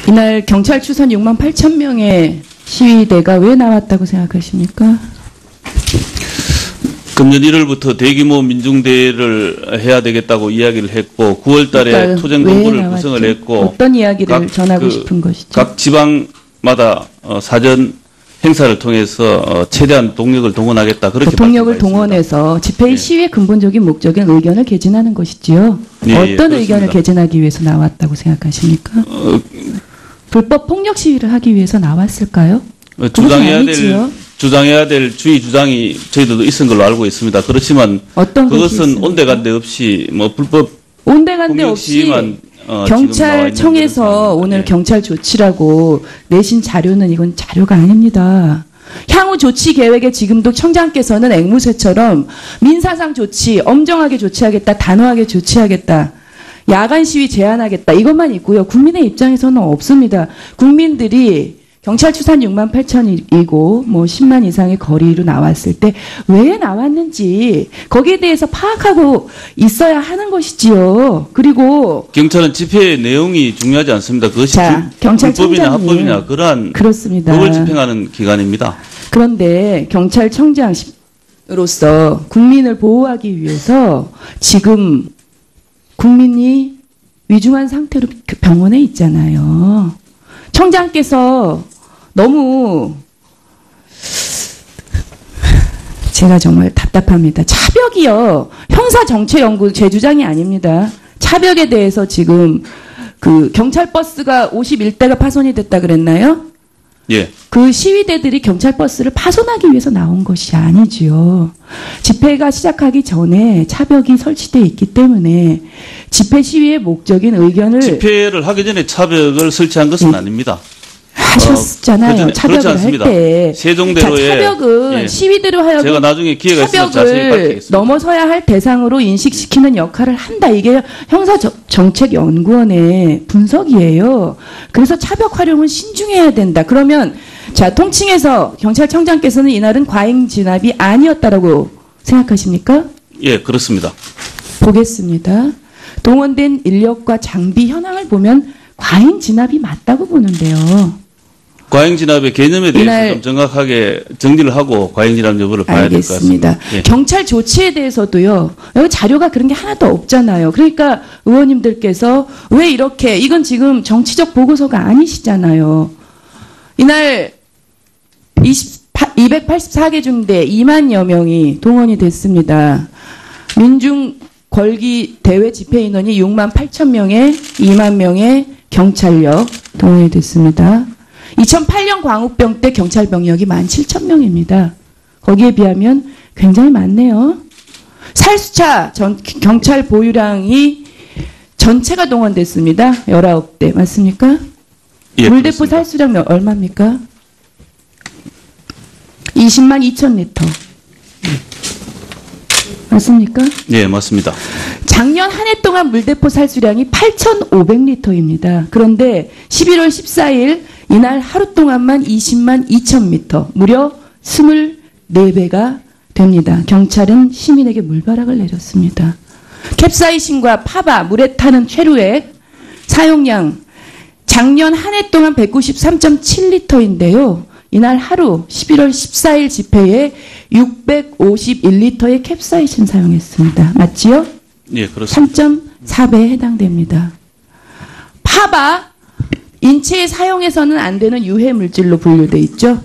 이날 경찰 추산 6만 8천 명의 시위대가 왜 나왔다고 생각하십니까? 금년 1월부터 대규모 민중대회를 해야 되겠다고 이야기를 했고 9월 달에 그러니까 토쟁본부를 구성을 했고 어떤 이야기를 전하고 싶은 것이죠? 각 지방마다 사전 행사를 통해서 최대한 동력을 동원하겠다. 그렇게 동력을 동원해서 집회의 예. 시위의 근본적인 목적은 의견을 개진하는 것이지요. 예, 어떤 예, 의견을 개진하기 위해서 나왔다고 생각하십니까? 불법 폭력 시위를 하기 위해서 나왔을까요? 주장해야 될 주의 주장이 저희들도 있은 걸로 알고 있습니다. 그렇지만 어떤 그것은 온데간데 없이 뭐 불법 온데간데 폭력 없이 시위만 경찰청에서 오늘 예. 경찰 조치라고 내신 자료는 이건 자료가 아닙니다. 향후 조치 계획에 지금도 청장께서는 앵무새처럼 민사상 조치, 엄정하게 조치하겠다, 단호하게 조치하겠다, 야간 시위 제한하겠다 이것만 있고요. 국민의 입장에서는 없습니다. 국민들이 경찰 추산 6만 8천이고 뭐 10만 이상의 거리로 나왔을 때 왜 나왔는지 거기에 대해서 파악하고 있어야 하는 것이지요. 그리고 경찰은 집회의 내용이 중요하지 않습니다. 그것이 불법이나 합법이나 그러한 그렇습니다. 법을 집행하는 기관입니다. 그런데 경찰청장으로서 국민을 보호하기 위해서 지금 국민이 위중한 상태로 병원에 있잖아요. 청장께서 너무 제가 정말 답답합니다. 차벽이요. 형사정책연구 제 주장이 아닙니다. 차벽에 대해서 지금 그 경찰버스가 51대가 파손이 됐다 그랬나요? 예. 그 시위대들이 경찰버스를 파손하기 위해서 나온 것이 아니지요. 집회가 시작하기 전에 차벽이 설치되어 있기 때문에 집회 시위의 목적인 의견을 집회를 하기 전에 차벽을 설치한 것은 아닙니다. 하셨잖아요. 차벽을 할 때. 세종대로의 차벽은 예. 시위대로 하여금 제가 나중에 기회가 있으면 자세히 밝히겠습니다. 넘어서야 할 대상으로 인식시키는 역할을 한다. 이게 형사정책연구원의 분석이에요. 그래서 차벽 활용은 신중해야 된다. 그러면 자 통칭해서 경찰청장께서는 이날은 과잉 진압이 아니었다라고 생각하십니까? 예, 그렇습니다. 보겠습니다. 동원된 인력과 장비 현황을 보면 과잉 진압이 맞다고 보는데요. 과잉 진압의 개념에 대해서 좀 정확하게 정리를 하고 과잉 진압 여부를 봐야 될 것 같습니다. 알겠습니다. 예. 경찰 조치에 대해서도요. 여기 자료가 그런 게 하나도 없잖아요. 그러니까 의원님들께서 왜 이렇게 이건 지금 정치적 보고서가 아니시잖아요. 이날 284개 중대 2만여 명이 동원이 됐습니다. 민중 걸기 대회 집회 인원이 6만 8천 명에 2만 명의 경찰력 동원이 됐습니다. 2008년 광우병 때 경찰 병력이 17,000명입니다. 거기에 비하면 굉장히 많네요. 살수차 경찰 보유량이 전체가 동원됐습니다. 19대 맞습니까? 예, 물대포 그렇습니다. 살수량 얼마입니까? 20만 2천 리터. 맞습니까? 예, 맞습니다. 작년 한 해 동안 물대포 살수량이 8,500리터입니다. 그런데 11월 14일 이날 하루 동안만 20만 2천 미터, 무려 24배가 됩니다. 경찰은 시민에게 물벼락을 내렸습니다. 캡사이신과 파바, 물에 타는 최루액 사용량 작년 한 해 동안 193.7리터인데요. 이날 하루 11월 14일 집회에 651리터의 캡사이신 사용했습니다. 맞지요? 예, 그렇습니다. 3.4배에 해당됩니다. 파바, 인체에 사용해서는 안 되는 유해 물질로 분류돼 있죠?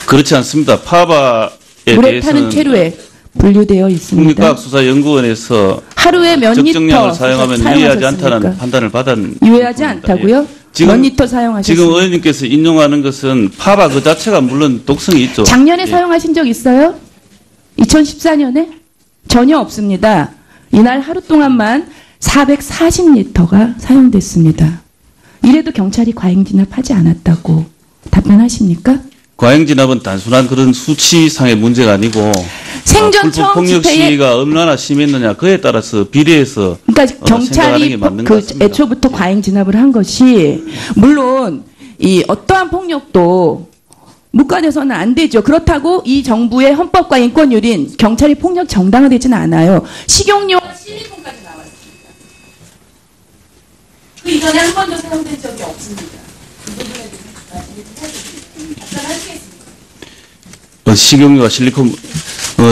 그렇지 않습니다. 파바에 물에 타는 대해서는 최루에 분류되어 있습니다. 국립과학수사연구원에서 하루에 몇 적정량을 리터 사용하면 유해하지 않다는 판단을 받은 유해하지 부분입니다. 않다고요? 예. 지금, 몇 리터 사용하셨습니까? 지금 의원님께서 인용하는 것은 파바 그 자체가 물론 독성이 있죠. 작년에 예. 사용하신 적 있어요? 2014년에? 전혀 없습니다. 이날 하루 동안만 440리터가 사용됐습니다. 이래도 경찰이 과잉 진압하지 않았다고 답변하십니까? 과잉 진압은 단순한 그런 수치상의 문제가 아니고 생전청 폭력 집회에 시위가 얼마나 심했느냐 그에 따라서 비례해서 그러니까 경찰이 그 애초부터 과잉 진압을 한 것이 물론 이 어떠한 폭력도 묵과돼서는 안 되죠. 그렇다고 이 정부의 헌법과 인권유린 경찰이 폭력 정당화되지는 않아요. 식용유와 실리콘까지 나왔습니다. 전에 한 번도 사용된 적이 없습니다. 그 부분에 대해서 답변하시겠습니까?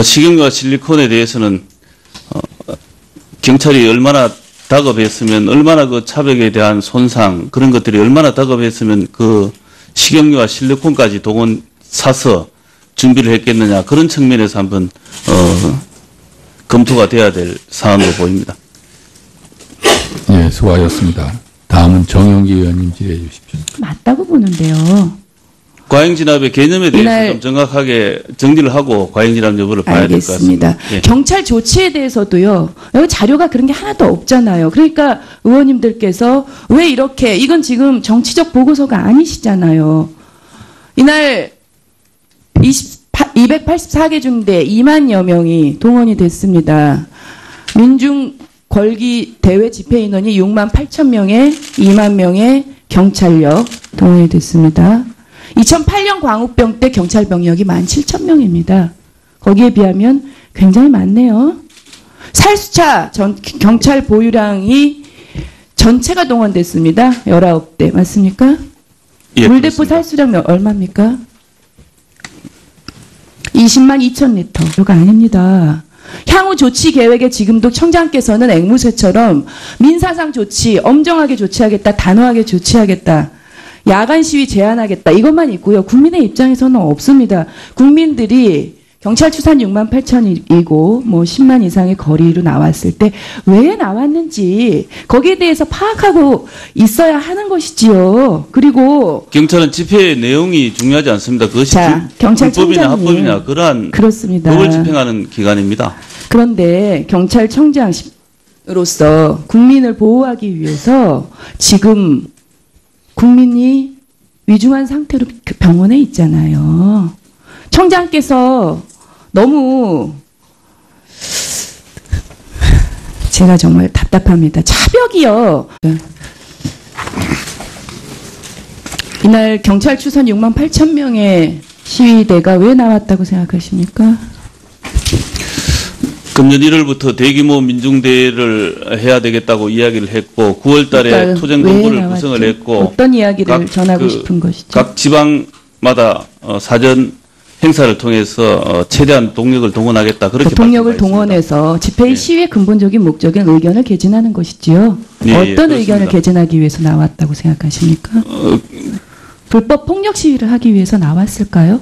식용유와 실리콘에 대해서는 경찰이 얼마나 다급했으면, 얼마나 그 차벽에 대한 손상 그런 것들이 얼마나 다급했으면 그 식용유와 실리콘까지 동원 사서 준비를 했겠느냐, 그런 측면에서 한번 검토가 돼야 될 사안으로 보입니다. 예, 수고하셨습니다. 다음은 정영기 의원님 질의해 주십시오. 맞다고 보는데요. 과잉진압의 개념에 대해서 이날- 좀 정확하게 정리를 하고 과잉진압 여부를 봐야 될 것 같습니다. 알겠습니다. 예. 경찰 조치에 대해서도요. 여기 자료가 그런 게 하나도 없잖아요. 그러니까 의원님들께서 왜 이렇게, 이건 지금 정치적 보고서가 아니시잖아요. 이날 284개 중대 2만여 명이 동원이 됐습니다. 민중 걸기 대회 집회 인원이 6만 8천 명에 2만 명의 경찰력 동원이 됐습니다. 2008년 광우병 때 경찰 병력이 17,000명입니다. 거기에 비하면 굉장히 많네요. 살수차 경찰 보유량이 전체가 동원됐습니다. 19대 맞습니까? 예, 물대포 그렇습니다. 살수량 얼마입니까? 20만 2천 리터가 아닙니다. 향후 조치 계획에 지금도 청장께서는 앵무새처럼 민사상 조치 엄정하게 조치하겠다, 단호하게 조치하겠다, 야간 시위 제한하겠다 이것만 있고요. 국민의 입장에서는 없습니다. 국민들이 경찰 추산 6만 8천이고 뭐 10만 이상의 거리로 나왔을 때 왜 나왔는지 거기에 대해서 파악하고 있어야 하는 것이지요. 그리고 경찰은 집회의 내용이 중요하지 않습니다. 그것이 자, 경찰청장님. 불법이냐 합법이냐 그러한 그렇습니다. 법을 집행하는 기관입니다. 그런데 경찰청장으로서 국민을 보호하기 위해서 지금 국민이 위중한 상태로 병원에 있잖아요. 청장께서 너무 제가 정말 답답합니다. 차벽이요. 이날 경찰 추산 6만 8천 명의 시위대가 왜 나왔다고 생각하십니까? 금년 1월부터 대규모 민중대회를 해야 되겠다고 이야기를 했고 9월 달에 그러니까 투쟁 왜 공고를 나왔죠? 구성을 했고 어떤 이야기를 전하고 그 싶은 것이죠? 각 지방마다 사전 행사를 통해서 최대한 동력을 동원하겠다 그렇게 동력을 밝힌 바 있습니다. 동원해서 집회의 예. 시위의 근본적인 목적인 의견을 개진하는 것이지요. 예, 예, 어떤 의견을 그렇습니다. 개진하기 위해서 나왔다고 생각하십니까? 불법 폭력 시위를 하기 위해서 나왔을까요?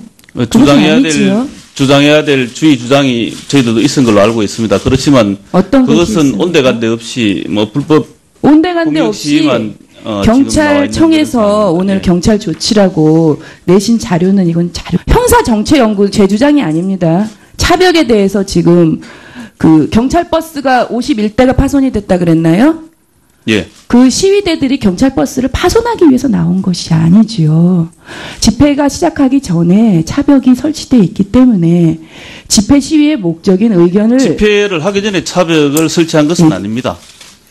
주장해야 될 주의 주장이 저희들도 있은 걸로 알고 있습니다. 그렇지만 어떤 것이 그것은 있습니까? 온데간데 없이 뭐 불법 온데간데 폭력 없이 시위만 지금 나와 있는 경찰청에서 그런 상황입니다. 오늘 예. 경찰 조치라고 내신 자료는 이건 형사정체연구 제 주장이 아닙니다. 차벽에 대해서 지금 그 경찰 버스가 51대가 파손이 됐다 그랬나요? 예. 그 시위대들이 경찰 버스를 파손하기 위해서 나온 것이 아니지요. 집회가 시작하기 전에 차벽이 설치되어 있기 때문에 집회 시위의 목적인 의견을 집회를 하기 전에 차벽을 설치한 것은 아닙니다.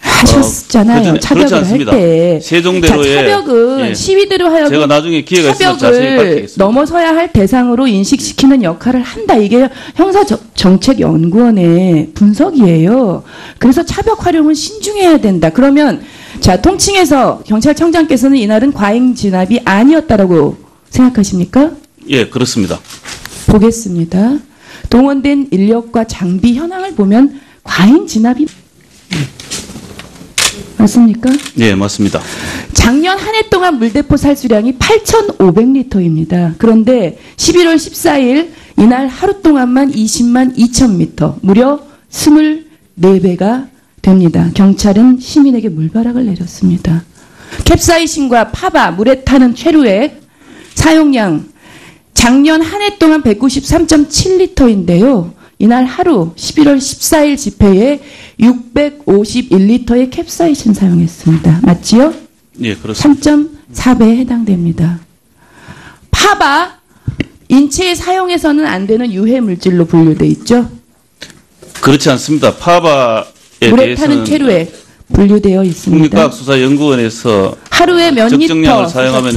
하셨잖아요. 그전에 그렇지 차벽을 할 않습니다. 때. 세종대로에 차벽은 예. 시위대로 하여금 제가 나중에 기회가 있으면 자세히 차벽을 밝히겠습니다. 넘어서야 할 대상으로 인식시키는 역할을 한다. 이게 형사정책연구원의 분석이에요. 그래서 차벽 활용은 신중해야 된다. 그러면 자 통칭해서 경찰청장께서는 이날은 과잉 진압이 아니었다라고 생각하십니까? 예, 그렇습니다. 보겠습니다. 동원된 인력과 장비 현황을 보면 과잉 진압이 맞습니까? 예, 맞습니다. 작년 한 해 동안 물대포 살수량이 8,500리터입니다. 그런데 11월 14일 이날 하루 동안만 20만 2천 미터, 무려 24배가 됩니다. 경찰은 시민에게 물벼락을 내렸습니다. 캡사이신과 파바, 물에 타는 최루액 사용량 작년 한 해 동안 193.7리터인데요. 이날 하루 11월 14일 집회에 651리터의 캡사이신 사용했습니다. 맞지요? 예, 그렇습니다. 3.4배에 해당됩니다. 파바, 인체에 사용해서는 안 되는 유해 물질로 분류돼 있죠. 그렇지 않습니다. 파바에 물에 타는 대해서는 최루에 분류되어 있습니다. 국립과학수사연구원에서 하루에 몇 적정량을 리터 사용하면